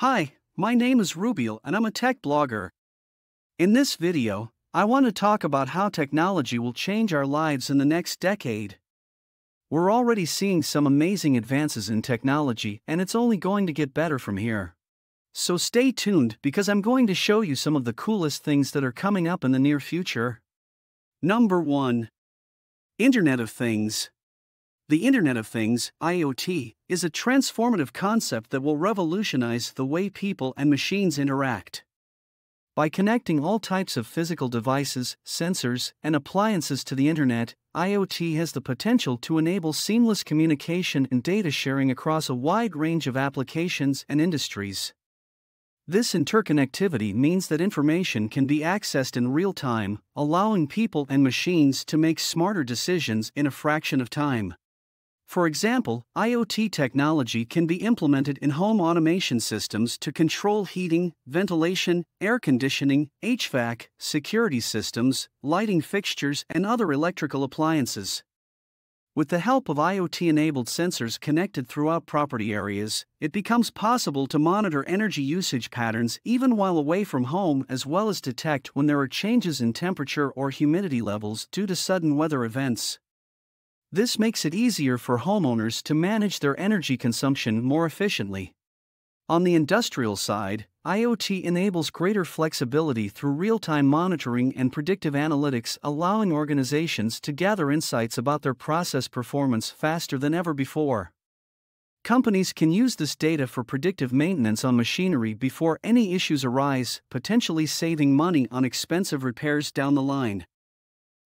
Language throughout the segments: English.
Hi, my name is Rubiel and I'm a tech blogger. In this video, I want to talk about how technology will change our lives in the next decade. We're already seeing some amazing advances in technology and it's only going to get better from here. So stay tuned because I'm going to show you some of the coolest things that are coming up in the near future. Number 1. Internet of Things. The Internet of Things, IoT, is a transformative concept that will revolutionize the way people and machines interact. By connecting all types of physical devices, sensors, and appliances to the Internet, IoT has the potential to enable seamless communication and data sharing across a wide range of applications and industries. This interconnectivity means that information can be accessed in real time, allowing people and machines to make smarter decisions in a fraction of time. For example, IoT technology can be implemented in home automation systems to control heating, ventilation, air conditioning, HVAC, security systems, lighting fixtures, and other electrical appliances. With the help of IoT-enabled sensors connected throughout property areas, it becomes possible to monitor energy usage patterns even while away from home, as well as detect when there are changes in temperature or humidity levels due to sudden weather events. This makes it easier for homeowners to manage their energy consumption more efficiently. On the industrial side, IoT enables greater flexibility through real-time monitoring and predictive analytics, allowing organizations to gather insights about their process performance faster than ever before. Companies can use this data for predictive maintenance on machinery before any issues arise, potentially saving money on expensive repairs down the line.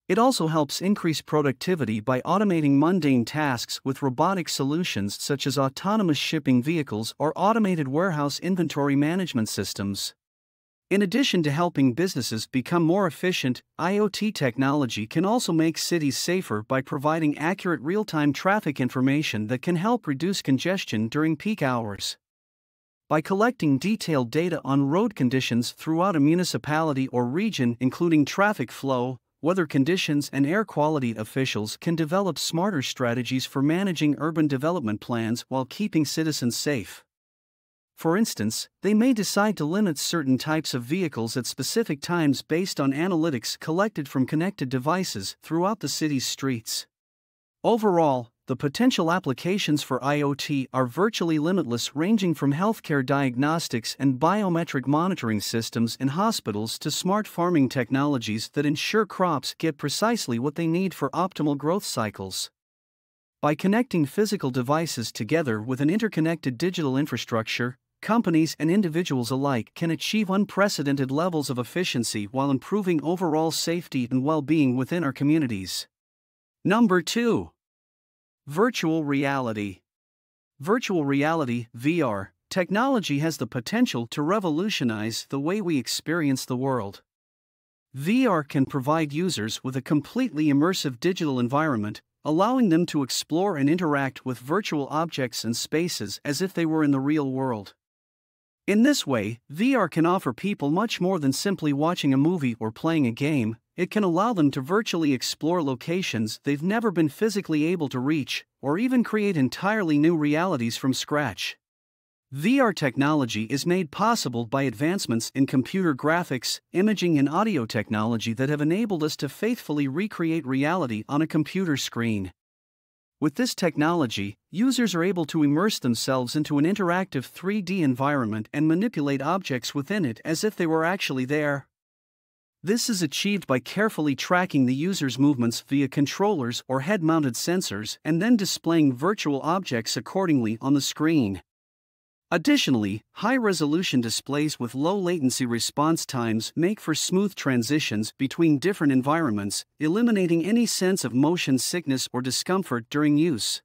It also helps increase productivity by automating mundane tasks with robotic solutions such as autonomous shipping vehicles or automated warehouse inventory management systems. In addition to helping businesses become more efficient, IoT technology can also make cities safer by providing accurate real-time traffic information that can help reduce congestion during peak hours. By collecting detailed data on road conditions throughout a municipality or region, including traffic flow, weather conditions, and air quality, officials can develop smarter strategies for managing urban development plans while keeping citizens safe. For instance, they may decide to limit certain types of vehicles at specific times based on analytics collected from connected devices throughout the city's streets. Overall, the potential applications for IoT are virtually limitless, ranging from healthcare diagnostics and biometric monitoring systems in hospitals to smart farming technologies that ensure crops get precisely what they need for optimal growth cycles. By connecting physical devices together with an interconnected digital infrastructure, companies and individuals alike can achieve unprecedented levels of efficiency while improving overall safety and well-being within our communities. Number 2. Virtual reality. Virtual reality, VR, technology has the potential to revolutionize the way we experience the world. VR can provide users with a completely immersive digital environment, allowing them to explore and interact with virtual objects and spaces as if they were in the real world. In this way, VR can offer people much more than simply watching a movie or playing a game. It can allow them to virtually explore locations they've never been physically able to reach, or even create entirely new realities from scratch. VR technology is made possible by advancements in computer graphics, imaging, and audio technology that have enabled us to faithfully recreate reality on a computer screen. With this technology, users are able to immerse themselves into an interactive 3D environment and manipulate objects within it as if they were actually there. This is achieved by carefully tracking the user's movements via controllers or head-mounted sensors and then displaying virtual objects accordingly on the screen. Additionally, high-resolution displays with low-latency response times make for smooth transitions between different environments, eliminating any sense of motion sickness or discomfort during use.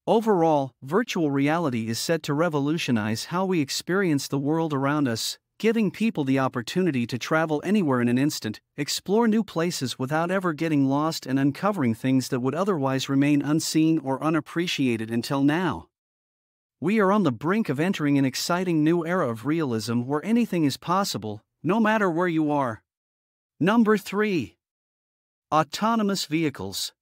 Overall, virtual reality is set to revolutionize how we experience the world around us, giving people the opportunity to travel anywhere in an instant, explore new places without ever getting lost, and uncovering things that would otherwise remain unseen or unappreciated until now. We are on the brink of entering an exciting new era of realism where anything is possible, no matter where you are. Number 3. Autonomous vehicles.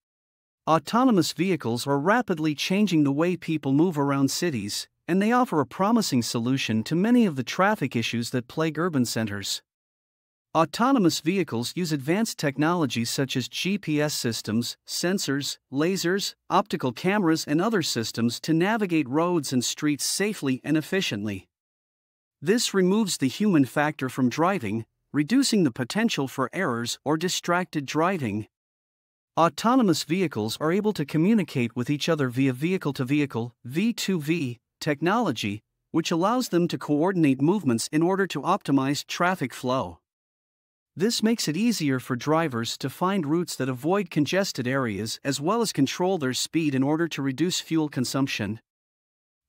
Autonomous vehicles are rapidly changing the way people move around cities, and they offer a promising solution to many of the traffic issues that plague urban centers. Autonomous vehicles use advanced technologies such as GPS systems, sensors, lasers, optical cameras, and other systems to navigate roads and streets safely and efficiently. This removes the human factor from driving, reducing the potential for errors or distracted driving. Autonomous vehicles are able to communicate with each other via vehicle-to-vehicle (V2V) technology, which allows them to coordinate movements in order to optimize traffic flow. This makes it easier for drivers to find routes that avoid congested areas as well as control their speed in order to reduce fuel consumption.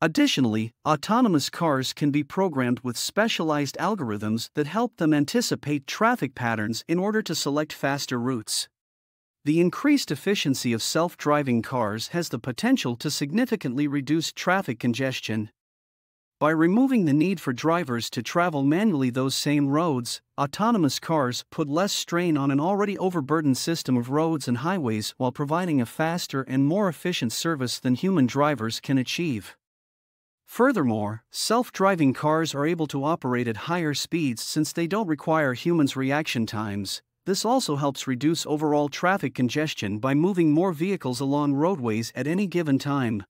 Additionally, autonomous cars can be programmed with specialized algorithms that help them anticipate traffic patterns in order to select faster routes. The increased efficiency of self-driving cars has the potential to significantly reduce traffic congestion. By removing the need for drivers to travel manually those same roads, autonomous cars put less strain on an already overburdened system of roads and highways while providing a faster and more efficient service than human drivers can achieve. Furthermore, self-driving cars are able to operate at higher speeds since they don't require humans' reaction times. This also helps reduce overall traffic congestion by moving more vehicles along roadways at any given time.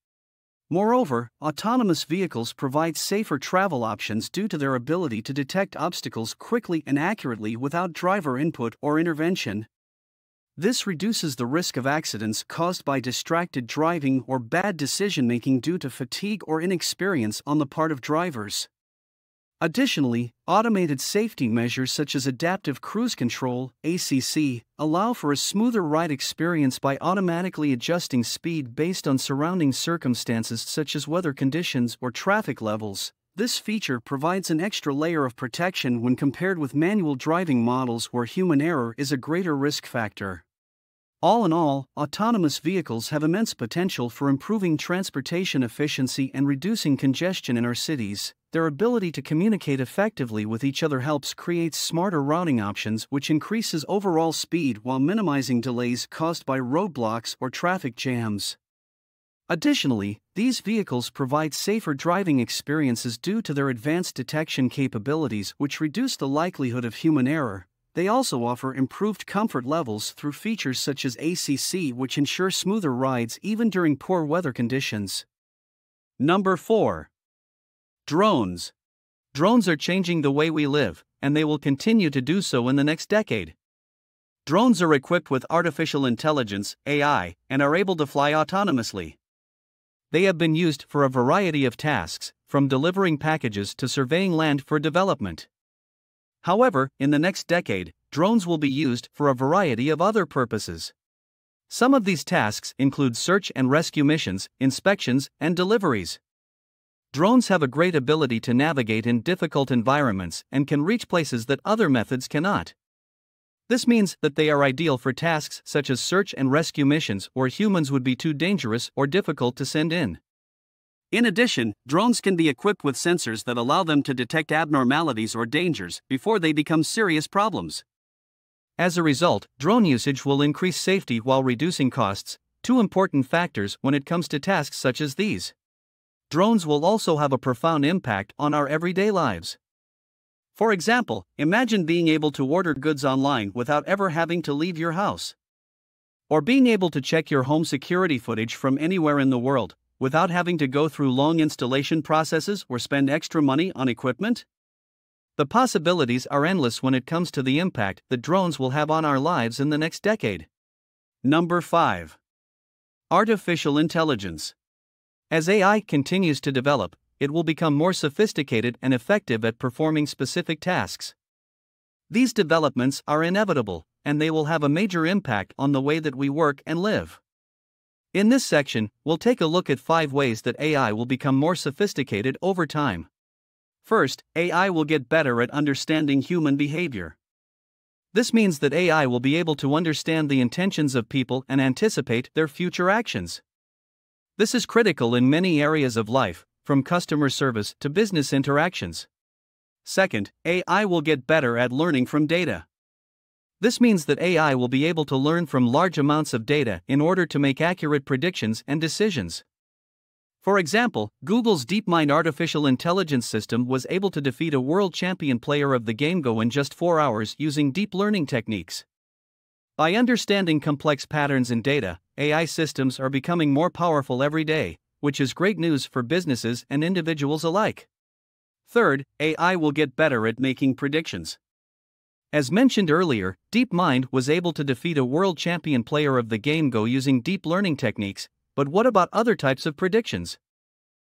Moreover, autonomous vehicles provide safer travel options due to their ability to detect obstacles quickly and accurately without driver input or intervention. This reduces the risk of accidents caused by distracted driving or bad decision-making due to fatigue or inexperience on the part of drivers. Additionally, automated safety measures such as adaptive cruise control (ACC) allow for a smoother ride experience by automatically adjusting speed based on surrounding circumstances such as weather conditions or traffic levels. This feature provides an extra layer of protection when compared with manual driving models where human error is a greater risk factor. All in all, autonomous vehicles have immense potential for improving transportation efficiency and reducing congestion in our cities. Their ability to communicate effectively with each other helps create smarter routing options, which increases overall speed while minimizing delays caused by roadblocks or traffic jams. Additionally, these vehicles provide safer driving experiences due to their advanced detection capabilities, which reduce the likelihood of human error. They also offer improved comfort levels through features such as ACC, which ensure smoother rides even during poor weather conditions. Number 4. Drones. Drones are changing the way we live, and they will continue to do so in the next decade. Drones are equipped with artificial intelligence, AI, and are able to fly autonomously. They have been used for a variety of tasks, from delivering packages to surveying land for development. However, in the next decade, drones will be used for a variety of other purposes. Some of these tasks include search and rescue missions, inspections, and deliveries. Drones have a great ability to navigate in difficult environments and can reach places that other methods cannot. This means that they are ideal for tasks such as search and rescue missions where humans would be too dangerous or difficult to send in. In addition, drones can be equipped with sensors that allow them to detect abnormalities or dangers before they become serious problems. As a result, drone usage will increase safety while reducing costs, two important factors when it comes to tasks such as these. Drones will also have a profound impact on our everyday lives. For example, imagine being able to order goods online without ever having to leave your house. Or being able to check your home security footage from anywhere in the world, without having to go through long installation processes or spend extra money on equipment? The possibilities are endless when it comes to the impact that drones will have on our lives in the next decade. Number 5. Artificial intelligence. As AI continues to develop, it will become more sophisticated and effective at performing specific tasks. These developments are inevitable, and they will have a major impact on the way that we work and live. In this section, we'll take a look at 5 ways that AI will become more sophisticated over time. First, AI will get better at understanding human behavior. This means that AI will be able to understand the intentions of people and anticipate their future actions. This is critical in many areas of life, from customer service to business interactions. Second, AI will get better at learning from data. This means that AI will be able to learn from large amounts of data in order to make accurate predictions and decisions. For example, Google's DeepMind artificial intelligence system was able to defeat a world champion player of the game Go in just 4 hours using deep learning techniques. By understanding complex patterns in data, AI systems are becoming more powerful every day, which is great news for businesses and individuals alike. Third, AI will get better at making predictions. As mentioned earlier, DeepMind was able to defeat a world champion player of the game Go using deep learning techniques, but what about other types of predictions?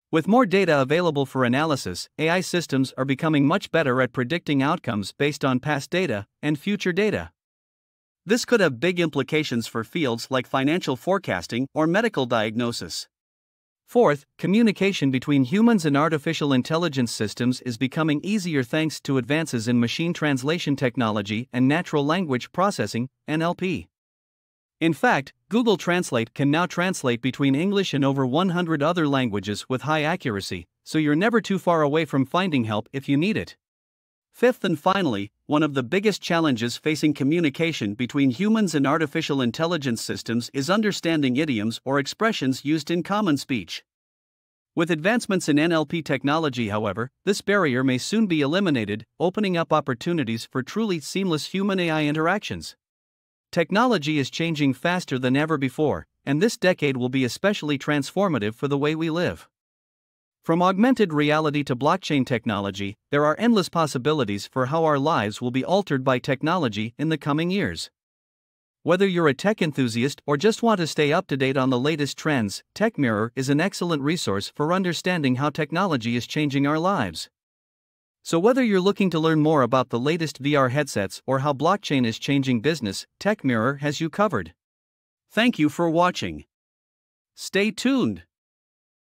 With more data available for analysis, AI systems are becoming much better at predicting outcomes based on past data and future data. This could have big implications for fields like financial forecasting or medical diagnosis. Fourth, communication between humans and artificial intelligence systems is becoming easier thanks to advances in machine translation technology and natural language processing, NLP. In fact, Google Translate can now translate between English and over 100 other languages with high accuracy, so you're never too far away from finding help if you need it. Fifth and finally, one of the biggest challenges facing communication between humans and artificial intelligence systems is understanding idioms or expressions used in common speech. With advancements in NLP technology, however, this barrier may soon be eliminated, opening up opportunities for truly seamless human-AI interactions. Technology is changing faster than ever before, and this decade will be especially transformative for the way we live. From augmented reality to blockchain technology, there are endless possibilities for how our lives will be altered by technology in the coming years. Whether you're a tech enthusiast or just want to stay up to date on the latest trends, TechMirror is an excellent resource for understanding how technology is changing our lives. So whether you're looking to learn more about the latest VR headsets or how blockchain is changing business, TechMirror has you covered. Thank you for watching. Stay tuned.